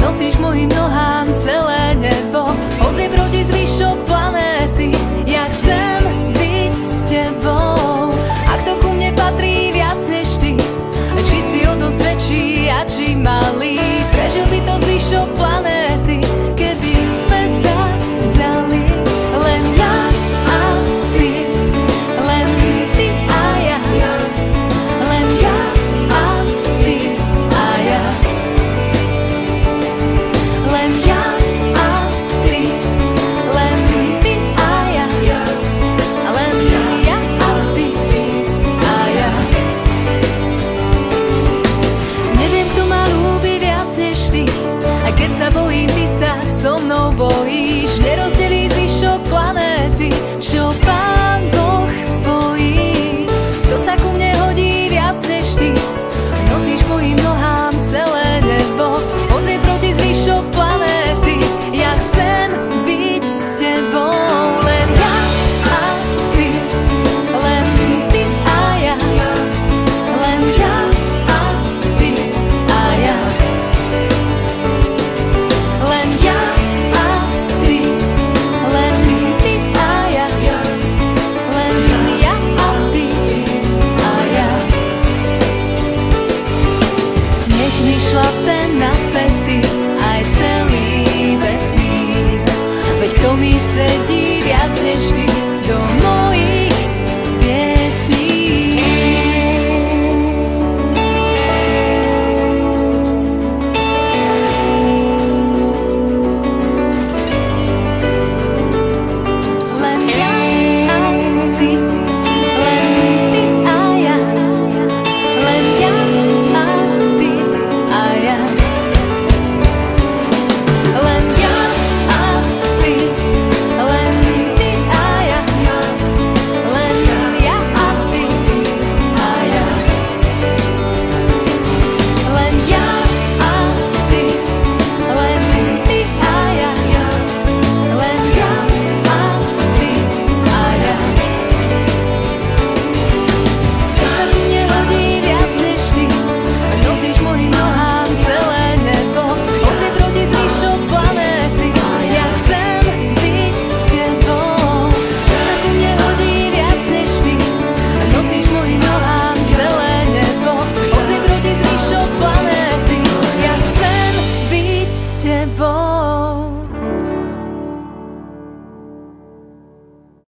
Nosíš mojim nohám celé nebo, hoď proti zvyšok planéty. Ja chcem byť s tebou. Ak to ku mne patrí viac než ty, či si o dosť väčší a či malý, prežil by to zvyšok planéty, keby sme sa vzali len ja a ty. Len ty a ja. Len ja a ty a ja. Len ja a ty. Len ty a ja. Len ja a ty a ja. Neviem, kto ma ľúbi viac než ty, a keď sa bojím, ty sa so mnou bojíš. Nerozdelí zvyšok planéty, čo Pán Boh spojí. Kto sa ku mne hodí viac než ty, nosíš mojim nohám celé nebo, hoď proti zvyšok planéty. Ja chcem byť s tebou. Len ja a ty. Len ty a ja. Len ja a ty a ja. Len ja a ty. Len ty a ja. Len ja a ty a ja. Nech mi šlape na pety aj celý vesmír, veď kto mi sedí viac než ty do mojich piesní. Len ja a ty. Len ty a ja. Len ja a ty a ja. Len ja a ty. Len ty a ja. Len ja a ty a ja. Len ja a ty. Len ty a ja. Len ja a ty a ja. Keď sa ku mne hodí viac než ty, nosíš mojim nohám celé nebo, hoď proti zvyšok planéty. Ja chcem byť s tebou. Keď sa ku mne hodí viac než ty, nosíš mojim nohám celé nebo, hoď proti zvyšok planéty. Ja chcem byť s tebou.